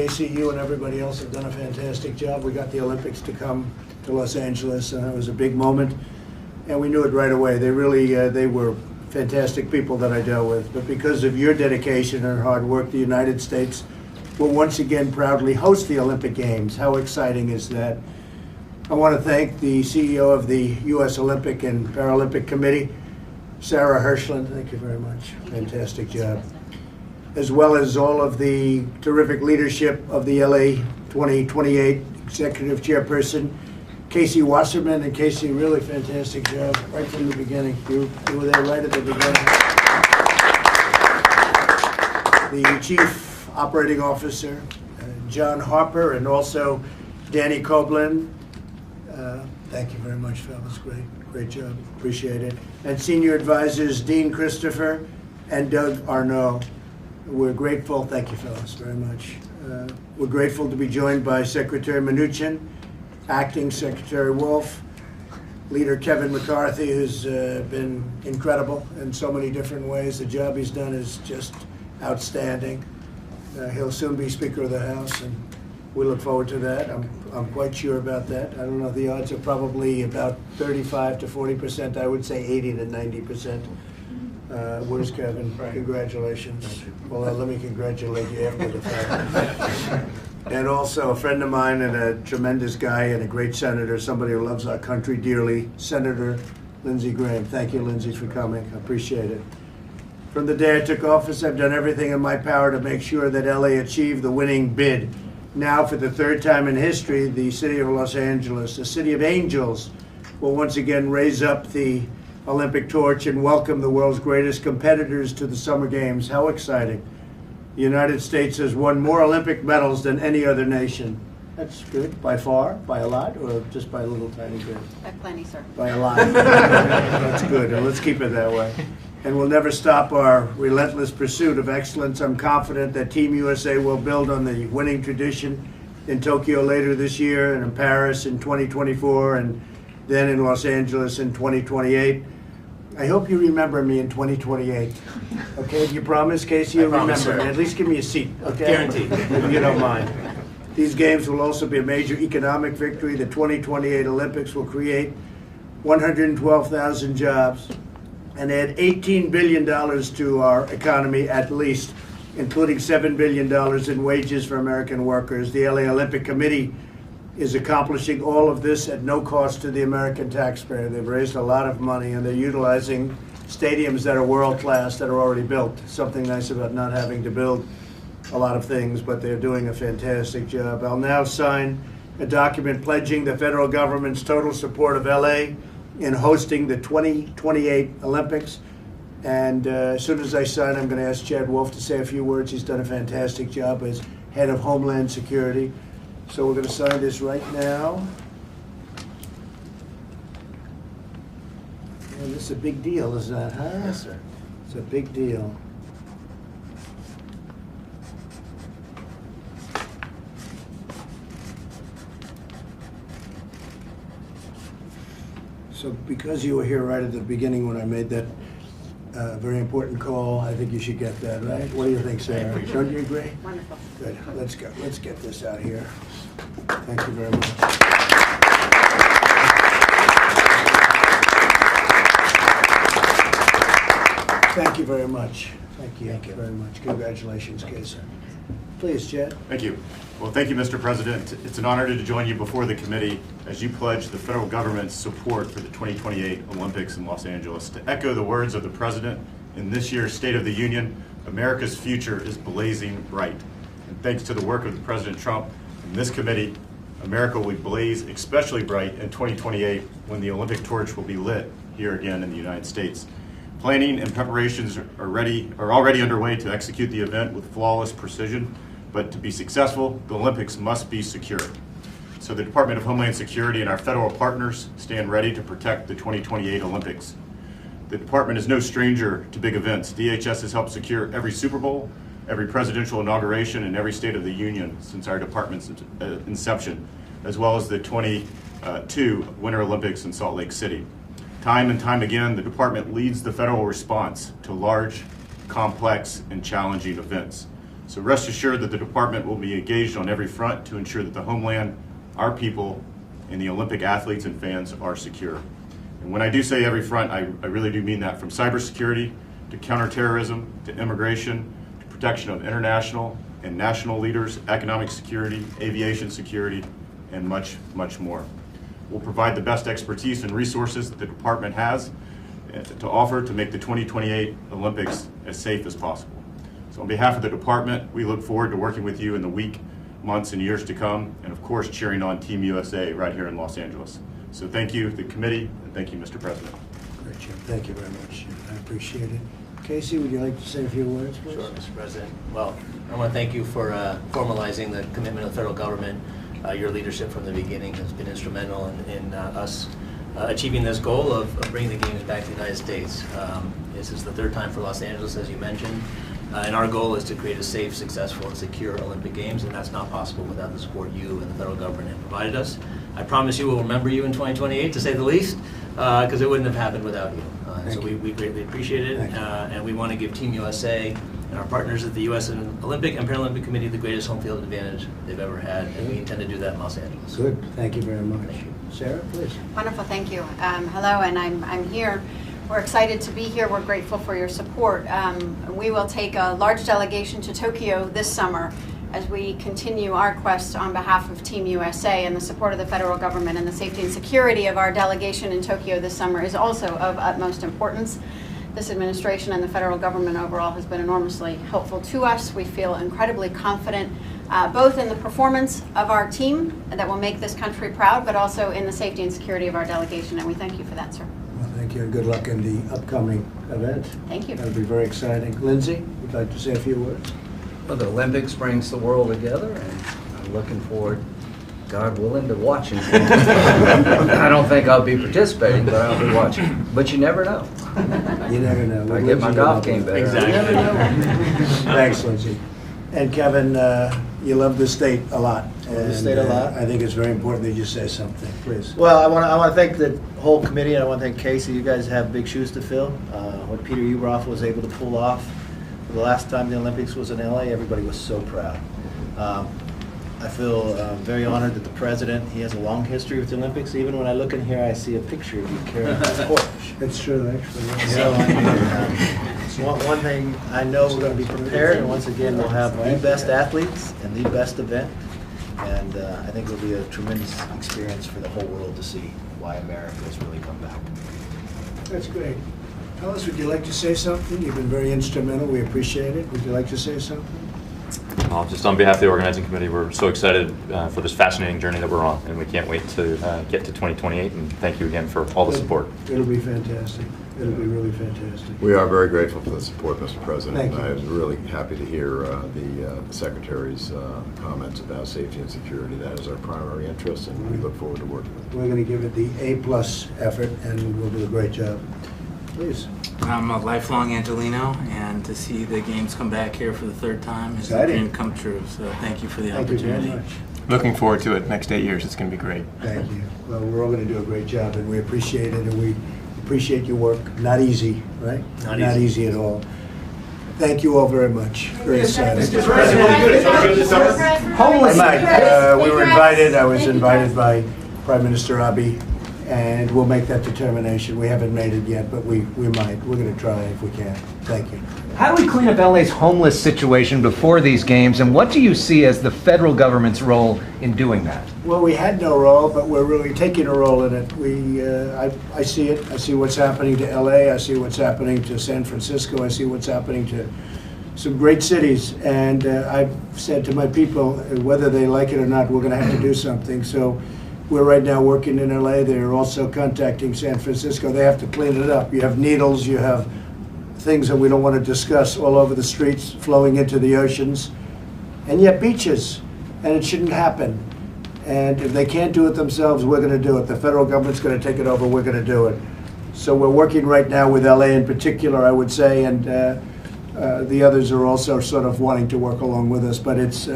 Casey, you and everybody else have done a fantastic job. We got the Olympics to come to Los Angeles, and it was a big moment, and we knew it right away. They really, they were fantastic people that I dealt with, but because of your dedication and hard work, the United States will once again proudly host the Olympic Games. How exciting is that? I want to thank the CEO of the U.S. Olympic and Paralympic Committee, Sarah Hirschland. Thank you very much. Fantastic job. As well as all of the terrific leadership of the LA 2028 Executive Chairperson, Casey Wasserman. And Casey, really fantastic job right from the beginning. You were there right at the beginning. The Chief Operating Officer, John Harper, and also Danny Coblin. Thank you very much, fellas. Great job. Appreciate it. And Senior Advisors, Dean Christopher and Doug Arnault. We're grateful. Thank you, fellas, very much. We're grateful to be joined by Secretary Mnuchin, Acting Secretary Wolf, Leader Kevin McCarthy, who's been incredible in so many different ways. The job he's done is just outstanding. He'll soon be Speaker of the House, and we look forward to that. I'm quite sure about that. I don't know, the odds are probably about 35 to 40%. I would say 80 to 90%. Where's Kevin? Right. Congratulations. Well, let me congratulate you after the fact. And also a friend of mine and a tremendous guy and a great senator, somebody who loves our country dearly, Senator Lindsey Graham. Thank you, Lindsey, for coming. I appreciate it. From the day I took office, I've done everything in my power to make sure that LA achieved the winning bid. Now, for the third time in history, the city of Los Angeles, the city of angels, will once again raise up the Olympic torch and welcome the world's greatest competitors to the Summer Games. How exciting. The United States has won more Olympic medals than any other nation. That's good. By far? By a lot? Or just by a little tiny bit? By plenty, sir. By a lot. That's good. And let's keep it that way. And we'll never stop our relentless pursuit of excellence. I'm confident that Team USA will build on the winning tradition in Tokyo later this year, and in Paris in 2024, and then in Los Angeles in 2028. I hope you remember me in 2028. Okay, you promise, Casey, you'll remember me. At least give me a seat, okay? Guaranteed. If you don't mind. These games will also be a major economic victory. The 2028 Olympics will create 112,000 jobs and add $18 billion to our economy at least, including $7 billion in wages for American workers. The LA Olympic Committee is accomplishing all of this at no cost to the American taxpayer. They've raised a lot of money, and they're utilizing stadiums that are world-class, that are already built. Something nice about not having to build a lot of things, but they're doing a fantastic job. I'll now sign a document pledging the federal government's total support of LA in hosting the 2028 Olympics. And as soon as I sign, I'm going to ask Chad Wolf to say a few words. He's done a fantastic job as head of Homeland Security. So we're going to sign this right now. And this is a big deal, isn't it, huh? Yes, sir. It's a big deal. So because you were here right at the beginning when I made that very important call, I think you should get that, right? What do you think, Sarah? Don't you agree? Wonderful. Good. Let's go. Let's get this out here. Thank you very much. Thank you very much. Thank you very much. Congratulations, Casey. Please, Chad. Thank you. Well, thank you, Mr. President. It's an honor to join you before the committee as you pledge the federal government's support for the 2028 Olympics in Los Angeles. To echo the words of the President in this year's State of the Union, America's future is blazing bright. And thanks to the work of President Trump and this committee, America will blaze especially bright in 2028 when the Olympic torch will be lit here again in the United States. Planning and preparations are already underway to execute the event with flawless precision. But to be successful, the Olympics must be secure. So the Department of Homeland Security and our federal partners stand ready to protect the 2028 Olympics. The department is no stranger to big events. DHS has helped secure every Super Bowl, every presidential inauguration, and every State of the Union since our department's inception, as well as the 22 Winter Olympics in Salt Lake City. Time and time again, the department leads the federal response to large, complex, and challenging events. So rest assured that the department will be engaged on every front to ensure that the homeland, our people, and the Olympic athletes and fans are secure. And when I do say every front, I really do mean that, from cybersecurity to counterterrorism to immigration to protection of international and national leaders, economic security, aviation security, and much, much more. We'll provide the best expertise and resources that the department has to offer to make the 2028 Olympics as safe as possible. So on behalf of the department, we look forward to working with you in the week, months, and years to come, and of course cheering on Team USA right here in Los Angeles. So thank you, the committee, and thank you, Mr. President. Great job. Thank you very much. I appreciate it. Casey, would you like to say a few words, please? Sure, Mr. President. Well, I want to thank you for formalizing the commitment of the federal government. Your leadership from the beginning has been instrumental in us achieving this goal of bringing the games back to the United States. This is the third time for Los Angeles, as you mentioned, and our goal is to create a safe, successful, and secure Olympic Games, and that's not possible without the support you and the federal government have provided us. I promise you we'll remember you in 2028, to say the least, because it wouldn't have happened without you. So we greatly appreciate it, and we want to give Team USA and our partners at the U.S. Olympic and Paralympic Committee the greatest home field advantage they've ever had, and we intend to do that in Los Angeles. Good. Thank you very much. Thank you. Sarah, please. Wonderful, thank you. Hello, and I'm here. We're excited to be here. We're grateful for your support. We will take a large delegation to Tokyo this summer as we continue our quest on behalf of Team USA, and the support of the federal government and the safety and security of our delegation in Tokyo this summer is also of utmost importance. This administration and the federal government overall has been enormously helpful to us. We feel incredibly confident both in the performance of our team that will make this country proud, but also in the safety and security of our delegation, and we thank you for that, sir. Well, thank you, and good luck in the upcoming event. Thank you. That'll be very exciting. Lindsay, would you like to say a few words? Well, the Olympics brings the world together, and I'm looking forward, God willing, to watching. I don't think I'll be participating, but I'll be watching. But you never know. You never know. I get my golf game better. Exactly. You never know. Thanks, Lindsay. And Kevin, you love the state a lot. Love the state a lot. I think it's very important that you say something, please. Well, I want to thank the whole committee, and I want to thank Casey. You guys have big shoes to fill. What Peter Ueberroth was able to pull off the last time the Olympics was in LA, everybody was so proud. I feel very honored that the president, he has a long history with the Olympics. Even when I look in here, I see a picture of you carrying the torch. It's true, actually. So, one thing, I know we're going to be prepared, and once again, we'll have the best athletes and the best event. And I think it'll be a tremendous experience for the whole world to see why America has really come back. That's great. Alice, would you like to say something? You've been very instrumental. We appreciate it. Would you like to say something? Just on behalf of the organizing committee, we're so excited for this fascinating journey that we're on, and we can't wait to get to 2028, and thank you again for all the support. It'll be fantastic. It'll be really fantastic. We are very grateful for the support, Mr. President. Thank you. I was really happy to hear the Secretary's comments about safety and security. That is our primary interest, and we look forward to working with you. We're going to give it the A+ effort, and we'll do a great job. Please. I'm a lifelong Angelino, and to see the games come back here for the third time is a Exciting. dream come true. So thank you for the Thank you opportunity. very much. Looking forward to it. Next 8 years, it's going to be great. Thank you. Well, we're all going to do a great job, and we appreciate it, and we appreciate your work. Not easy, right? Not easy at all. Thank you all very much. Very exciting. Homeless. We were invited. I was invited by Prime Minister Abiy, and we'll make that determination. We haven't made it yet, but we might. We're going to try if we can. Thank you. How do we clean up LA's homeless situation before these games, and what do you see as the federal government's role in doing that? Well, we had no role, but we're really taking a role in it. I see it. I see what's happening to LA. I see what's happening to San Francisco. I see what's happening to some great cities. And I've said to my people, whether they like it or not, we're going to have to do something. So we're right now working in LA. They're also contacting San Francisco. They have to clean it up. You have needles. You have things that we don't want to discuss all over the streets, flowing into the oceans, and yet beaches, and it shouldn't happen. And if they can't do it themselves, we're going to do it. The federal government's going to take it over. We're going to do it. So we're working right now with LA in particular, I would say, and the others are also sort of wanting to work along with us. But it's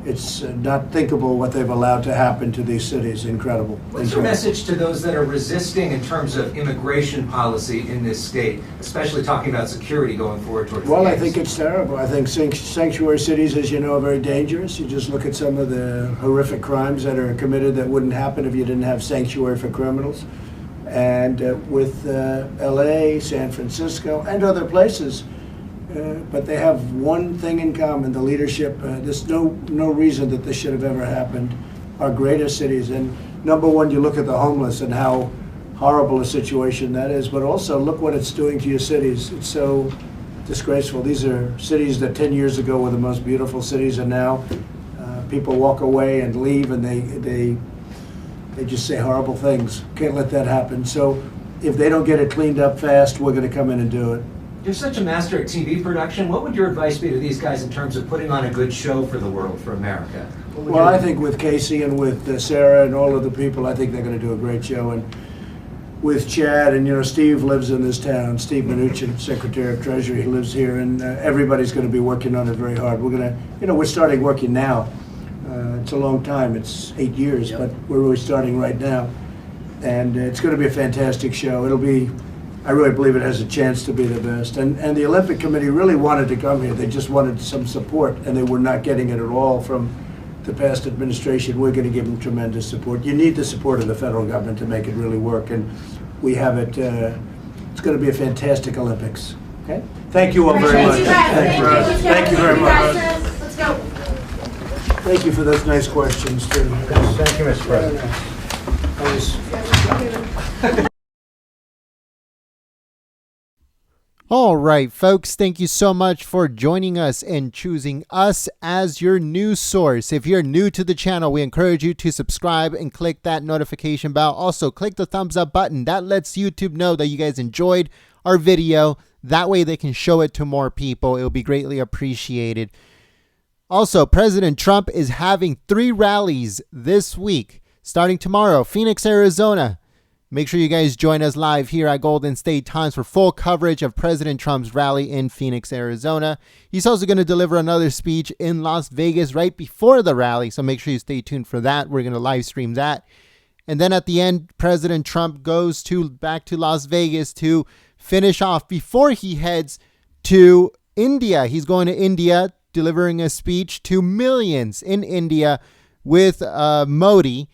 It's not thinkable what they've allowed to happen to these cities. Incredible. What's your message to those that are resisting in terms of immigration policy in this state, especially talking about security going forward towards Well, the I games? think it's terrible. I think sanctuary cities, as you know, are very dangerous. You just look at some of the horrific crimes that are committed that wouldn't happen if you didn't have sanctuary for criminals. And with LA, San Francisco, and other places, but they have one thing in common, the leadership. There's no reason that this should have ever happened. Our greatest cities, and number one, you look at the homeless and how horrible a situation that is, but also look what it's doing to your cities. It's so disgraceful. These are cities that 10 years ago were the most beautiful cities, and now people walk away and leave, and they just say horrible things. Can't let that happen. So if they don't get it cleaned up fast, we're going to come in and do it. You're such a master at TV production. What would your advice be to these guys in terms of putting on a good show for the world, for America? Well, I think with Casey and with Sarah and all of the people, I think they're going to do a great show. And with Chad, and Steve lives in this town, Steve Mnuchin, Secretary of Treasury, he lives here, and everybody's going to be working on it very hard. We're going to, we're starting working now. It's a long time, it's 8 years, but we're really starting right now. And it's going to be a fantastic show. I really believe it has a chance to be the best. And the Olympic Committee really wanted to come here. They just wanted some support, and they were not getting it at all from the past administration. We're going to give them tremendous support. You need the support of the federal government to make it really work, and we have it. It's going to be a fantastic Olympics. Okay? Thank you all very much. Thank you very much. Let's go. Thank you for those nice questions, too. Thank you, Mr. President. All right, folks, thank you so much for joining us and choosing us as your news source. If you're new to the channel, we encourage you to subscribe and click that notification bell. Also, click the thumbs up button. That lets YouTube know that you guys enjoyed our video. That way they can show it to more people. It will be greatly appreciated. Also, President Trump is having 3 rallies this week, starting tomorrow, Phoenix, Arizona. Make sure you guys join us live here at Golden State Times for full coverage of President Trump's rally in Phoenix, Arizona. He's also going to deliver another speech in Las Vegas right before the rally, so make sure you stay tuned for that. We're going to live stream that. And then at the end, President Trump goes back to Las Vegas to finish off before he heads to India. He's going to India, delivering a speech to millions in India with Modi.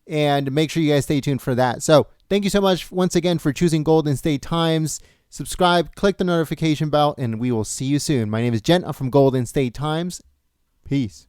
And make sure you guys stay tuned for that. So thank you so much once again for choosing Golden State Times. Subscribe, click the notification bell, and we will see you soon. My name is Jen. I'm from Golden State Times. Peace.